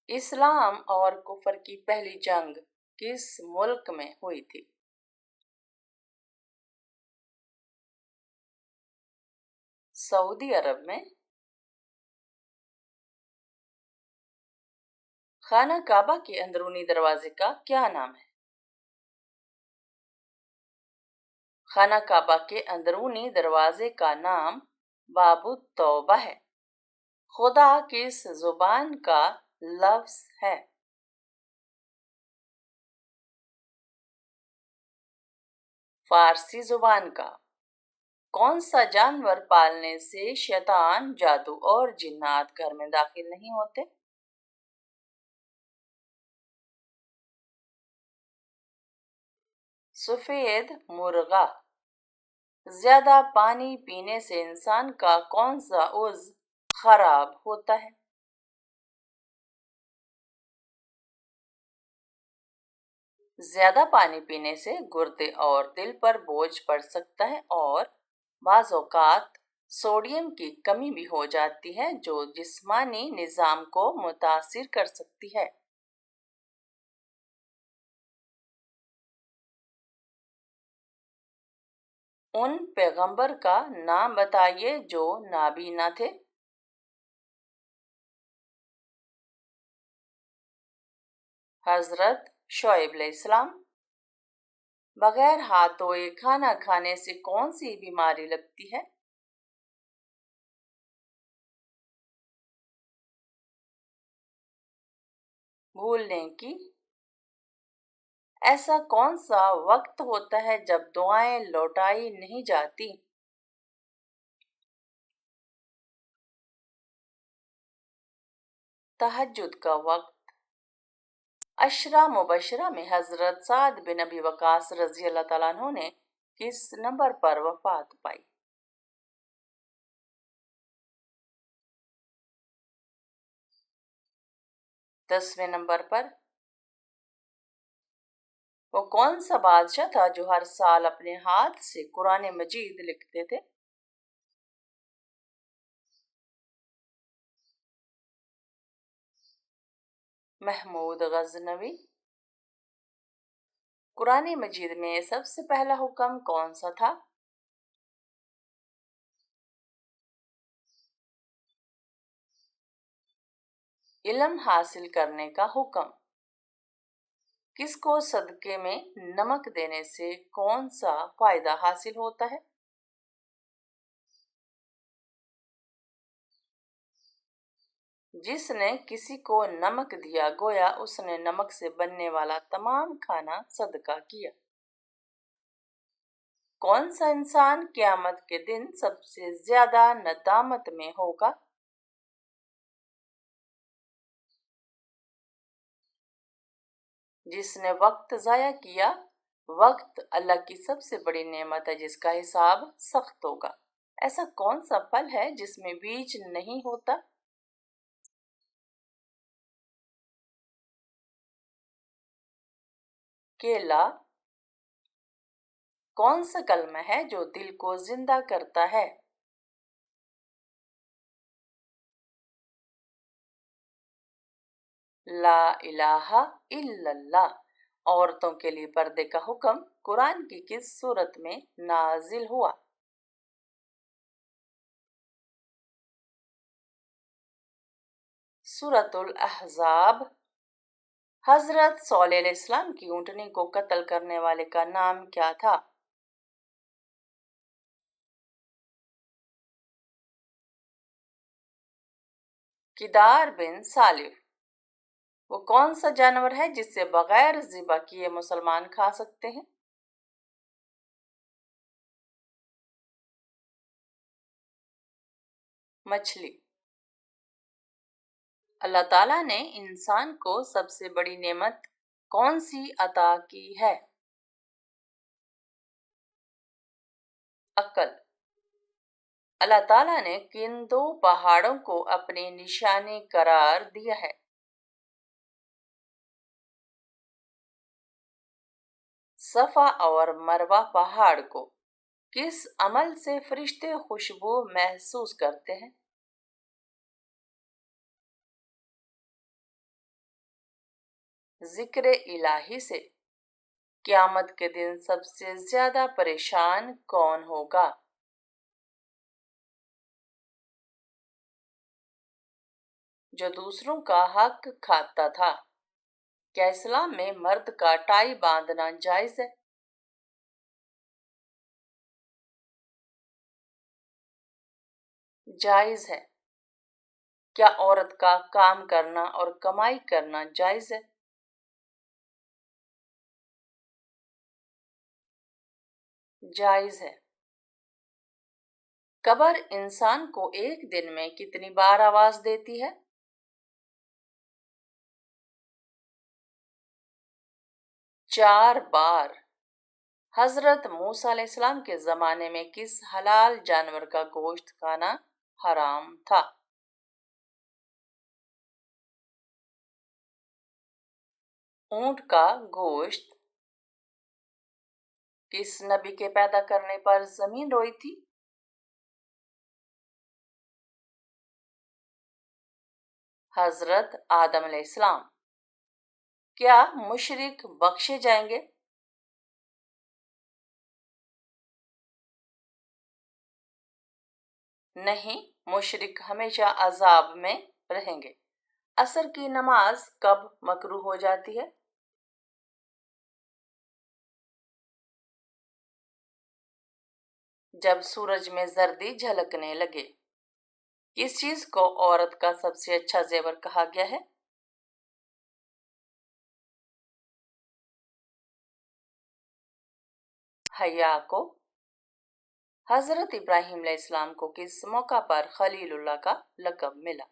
इस्लाम और कुफर की पहली जंग किस मुल्क में हुई थी? सऊदी अरब में। खाना काबा के अंदरूनी दरवाजे का क्या नाम है? खाना काबा के अंदरूनी दरवाजे का नाम बाबु तौबा है। खुदा किस जुबान का लफ्ज है? फारसी जुबान का। कौन सा जानवर पालने से शैतान, जादू और जिन्नात घर में दाखिल नहीं होते? सफेद मुर्गा। ज्यादा पानी पीने से इंसान का कौन सा उज़्व खराब होता है? ज्यादा पानी पीने से गुर्दे और दिल पर बोझ पड़ सकता है और बाज़ औक़ात सोडियम की कमी भी हो जाती है जो जिस्मानी निज़ाम को मुतासिर कर सकती है। उन पैगंबर का नाम बताइए जो नाबीना थे। हजरत शोएब अलैहिस्सलाम। बगैर हाथ धोए खाना खाने से कौन सी बीमारी लगती है? भूलने की। ऐसा कौन सा वक्त होता है जब दुआएं लौटाई नहीं जाती? तहज्जुद का वक्त। अशरा मुबशरा में हजरत साद बिन अबी वकास रजी अल्लाह तआला अन्हु ने किस नंबर पर वफात पाई? 10वें नंबर पर। वो कौन सा बादशाह था जो हर साल अपने हाथ से कुरान मजीद लिखते थे? महमूद गजनवी। कुरान मजीद में सबसे पहला हुक्म कौन सा था? इल्म हासिल करने का हुक्म। किसको सदके में नमक देने से कौन सा फायदा हासिल होता है? जिसने किसी को नमक दिया गोया उसने नमक से बनने वाला तमाम खाना सदका किया। कौन सा इंसान क़यामत के दिन सबसे ज्यादा नदामत में होगा? जिसने वक्त ज़ाया किया। वक्त अल्लाह की सबसे बड़ी नेमत है जिसका हिसाब सख्त होगा। ऐसा कौन सा फल है जिसमें बीज नहीं होता? केला। कौन सा कलमा है जो दिल को जिंदा करता है? ला इलाहा इल्लल्लाह। औरतों के लिए पर्दे का हुक्म कुरान की किस सूरत में नाजिल हुआ? सूरतुल अहज़ाब। हजरत सौलेह अलैहिस्सलाम की ऊँटनी को कत्ल करने वाले का नाम क्या था? किदार बिन सालिफ। वो कौन सा जानवर है जिसे बगैर ज़िबा किए मुसलमान खा सकते हैं? मछली। अल्लाह ताला ने इंसान को सबसे बड़ी नेमत कौन सी अता की है? अक्ल। अल्लाह ताला ने किन दो पहाड़ों को अपनी निशानी करार दिया है? सफा और मरवा पहाड़ को। किस अमल से फरिश्ते खुशबू महसूस करते हैं? ذکر الہی سے قیامت کے دن سب سے زیادہ پریشان کون ہوگا؟ جو دوسروں کا حق کھاتا تھا۔ کیا اسلام میں مرد کا ٹائی باندھنا جائز ہے؟ جائز ہے۔ کیا عورت کا کام کرنا اور کمائی کرنا جائز ہے؟ جائز ہے۔ قبر انسان کو ایک دن میں کتنی بار آواز دیتی ہے؟ 4 بار۔ حضرت موسیٰ علیہ السلام کے زمانے میں کس حلال جانور کا گوشت کھانا حرام تھا؟ اونٹ کا گوشت۔ کس نبی کے پیدا کرنے پر زمین روئی تھی؟ حضرت آدم علیہ السلام۔ کیا مشرک بخشے جائیں گے؟ نہیں، مشرک ہمیشہ عذاب میں رہیں گے۔ عصر کی نماز کب مکروہ ہو جاتی ہے؟ جب سورج میں زردی جھلکنے لگے۔ کس چیز کو عورت کا سب سے اچھا زیور کہا گیا ہے؟ حیا کو۔ حضرت ابراہیم علیہ السلام کو کس موقع پر خلیل اللہ کا لقب ملا؟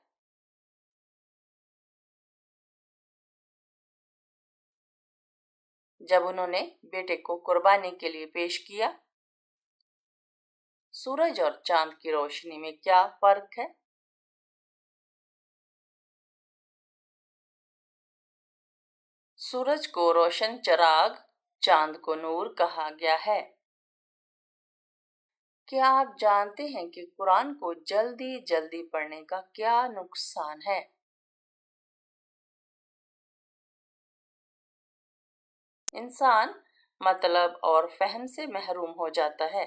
جب انہوں نے بیٹے کو قربانی کے لیے پیش کیا۔ سورج اور چاند کی روشنی میں کیا فرق ہے؟ سورج کو روشن چراغ، چاند کو نور کہا گیا ہے۔ کیا آپ جانتے ہیں کہ قرآن کو جلدی جلدی پڑھنے کا کیا نقصان ہے؟ انسان مطلب اور فہم سے محروم ہو جاتا ہے۔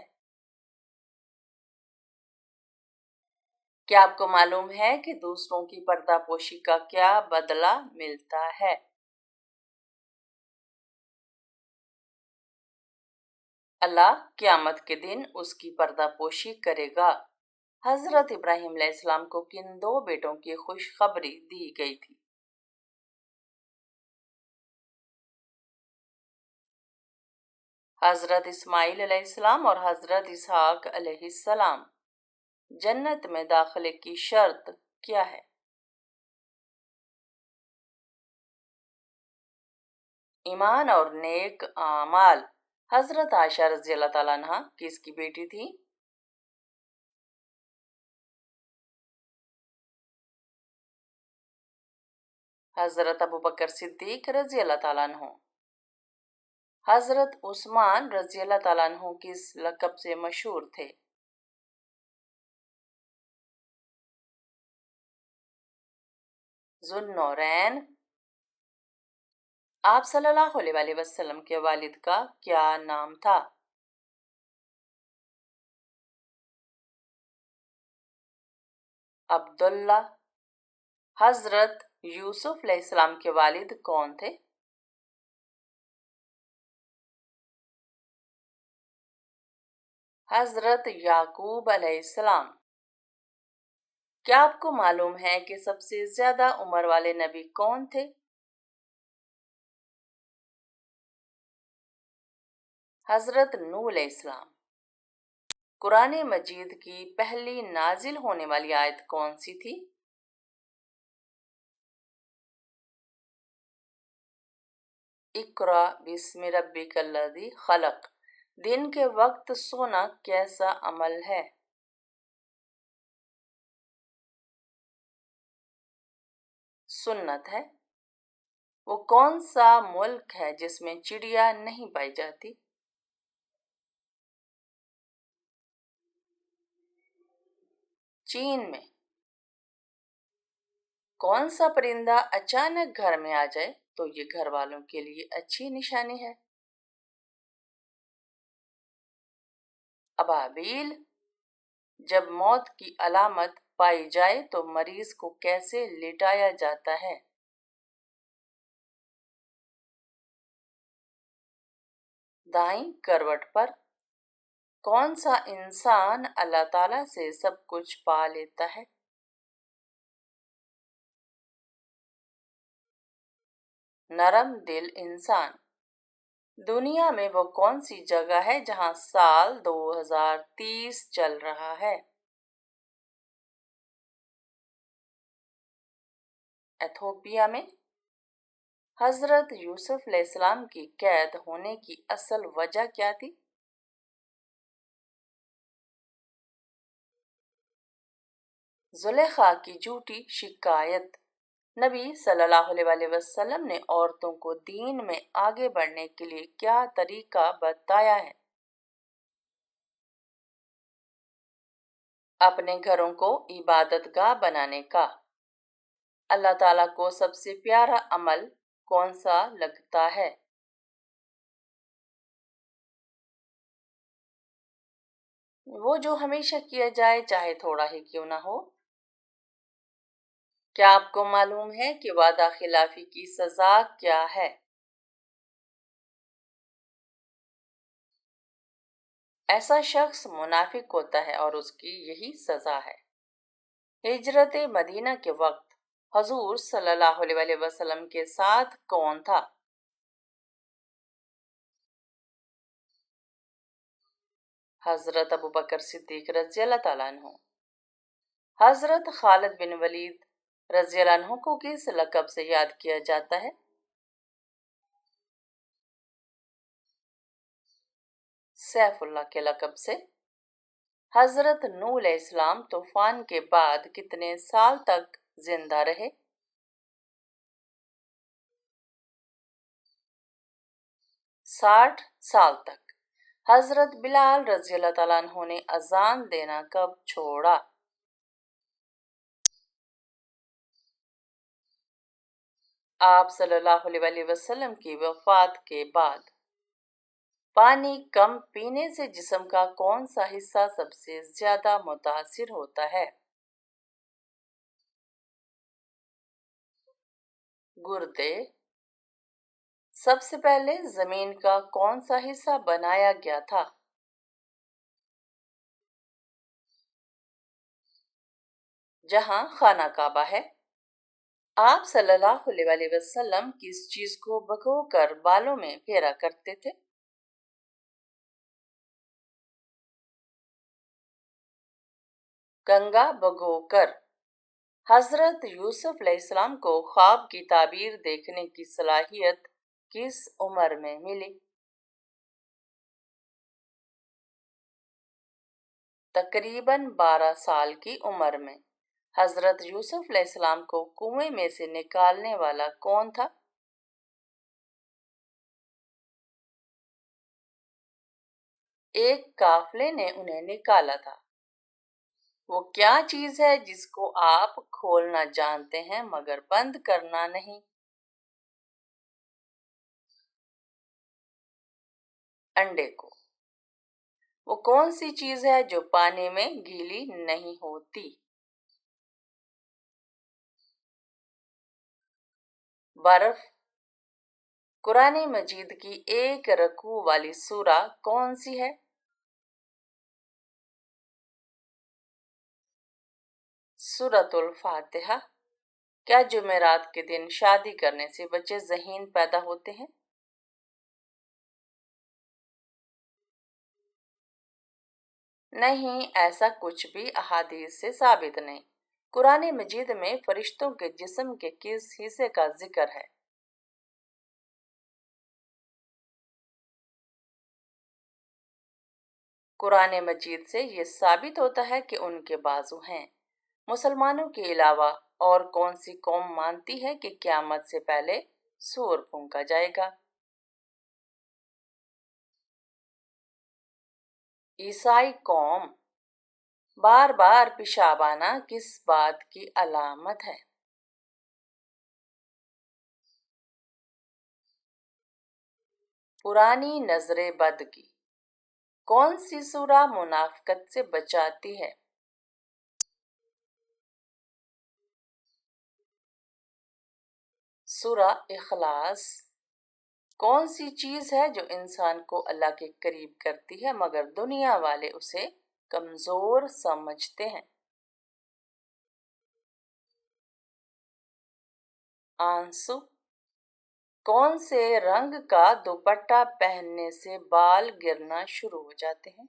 کیا آپ کو معلوم ہے کہ دوسروں کی پردہ پوشی کا کیا بدلہ ملتا ہے؟ اللہ قیامت کے دن اس کی پردہ پوشی کرے گا۔ حضرت ابراہیم علیہ السلام کو کن 2 بیٹوں کی خوشخبری دی گئی تھی؟ حضرت اسماعیل علیہ السلام اور حضرت اسحاق علیہ السلام۔ جنت میں داخلے کی شرط کیا ہے؟ ایمان اور نیک اعمال۔ حضرت عائشہ رضی اللہ تعالیٰ عنہ کس کی بیٹی تھی؟ حضرت ابوبکر صدیق رضی اللہ تعالیٰ عنہ۔ حضرت عثمان رضی اللہ تعالیٰ عنہ کس لقب سے مشہور تھے؟ ذو النورین۔ آپ صلی اللہ علیہ وآلہ وسلم کے والد کا کیا نام تھا؟ عبداللہ۔ حضرت یوسف علیہ السلام کے والد کون تھے؟ حضرت یعقوب علیہ السلام۔ کیا آپ کو معلوم ہے کہ سب سے زیادہ عمر والے نبی کون تھے؟ حضرت نوح علیہ السلام۔ قرآن مجید کی پہلی نازل ہونے والی آیت کون سی تھی؟ اقرأ بسم ربک الذی خلق۔ دن کے وقت سونا کیسا عمل ہے؟ سنت ہے۔ وہ کون سا ملک ہے جس میں چڑیا نہیں پائی جاتی؟ چین میں۔ कौन सा परिंदा अचानक घर में आ जाए तो ये घर वालों के लिए अच्छी निशानी है? अबाबील। जब मौत की अलामत पाई जाए तो मरीज को कैसे लिटाया जाता है? दाईं करवट पर। कौन सा इंसान अल्लाह ताला से सब कुछ पा लेता है? नरम दिल इंसान। दुनिया में वो कौन सी जगह है जहां साल 2030 चल रहा है? एथोपिया में। हजरत यूसुफ अलैहिस्सलाम की कैद होने की असल वजह क्या थी? जुलेखा की झूठी शिकायत। नबी सल्लल्लाहु अलैहि वसल्लम ने औरतों को दीन में आगे बढ़ने के लिए क्या तरीका बताया है? अपने घरों को इबादतगाह बनाने का। अल्लाह ताला को सबसे प्यारा अमल कौन सा लगता है? वो जो हमेशा किया जाए चाहे थोड़ा ही क्यों ना हो। क्या आपको मालूम है कि वादा खिलाफी की सजा क्या है? ऐसा शख्स मुनाफिक होता है और उसकी यही सजा है। हिजरत मदीना के वक्त हजूर सल्लल्लाहु अलैहि वसल्लम के साथ कौन था? हजरत अबू बकर सिद्दीक रज़ी अल्लाह ताला अन्हु। हजरत खालिद बिन वलीद रज़ी अल्लाह अन्हु को किस लक़ब से याद किया जाता है? सैफुल्लाह के लक़ब से। हजरत नूह अलैहिस्सलाम तूफान के बाद कितने साल तक जिंदा रहे? 60 साल तक। हजरत बिलाल रज़ी अल्लाह ताला अन्हु ने अजान देना कब छोड़ा? आप सल्लल्लाहु अलैहि वसल्लम की वफात के बाद पानी कम पीने से जिस्म का कौन सा हिस्सा सबसे ज्यादा मुतासिर होता है? गुर्दे। सबसे पहले जमीन का कौन सा हिस्सा बनाया गया था? जहां खाना काबा है। आप सल्लल्लाहु अलैहि वसल्लम किस चीज को भिगोकर बालों में फेरा करते थे? गंगा भिगोकर। हजरत यूसुफ अलैहिस्सलाम को ख्वाब की ताबीर देखने की सलाहियत किस उम्र में मिली? तकरीबन 12 साल की उम्र में। हजरत यूसुफ अलैहिस्सलाम को कुएं में से निकालने वाला कौन था? एक काफले ने उन्हें निकाला था। वो क्या चीज है जिसको आप खोलना जानते हैं मगर बंद करना नहीं? अंडे को। वो कौन सी चीज है जो पानी में गीली नहीं होती? बर्फ। कुरान मजीद की एक रकू वाली सूरा कौन सी है? सूरतुल फातिहा। क्या जुमेरात के दिन शादी करने से बच्चे ज़हीन पैदा होते हैं? नहीं, ऐसा कुछ भी अहादीस से साबित नहीं। कुरान मजीद में फरिश्तों के जिस्म के किस हिस्से का जिक्र है? कुरान मजीद से ये साबित होता है कि उनके बाजू हैं। मुसलमानों के अलावा और कौन सी कौम मानती है कि क़यामत से पहले सूर फूंका जाएगा? ईसाई कौम। बार बार पेशाब आना किस बात की अलामत है? पुरानी नजरे बद की। कौन सी सूरा मुनाफिकत से बचाती है? सूरा इखलास। कौन सी चीज है जो इंसान को अल्लाह के करीब करती है मगर दुनिया वाले उसे कमजोर समझते हैं? आंसू। कौन से रंग का दुपट्टा पहनने से बाल गिरना शुरू हो जाते हैं?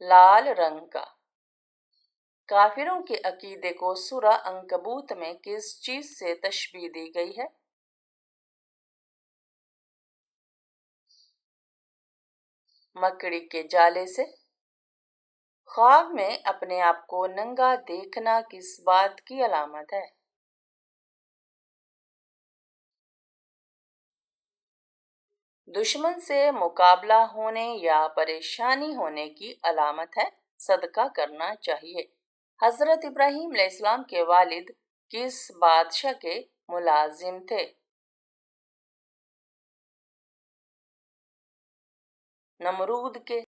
लाल रंग का। काफिरों के अकीदे को सूरा अंकबूत में किस चीज से तशबीह दी गई है? मकड़ी के जाले से। ख्वाब में अपने आप को नंगा देखना किस बात की अलामत है? दुश्मन से मुकाबला होने या परेशानी होने की अलामत है। सदका करना चाहिए। हजरत इब्राहीम अलैहिस्सलाम के वालिद किस बादशाह के मुलाजिम थे? नमरूद के।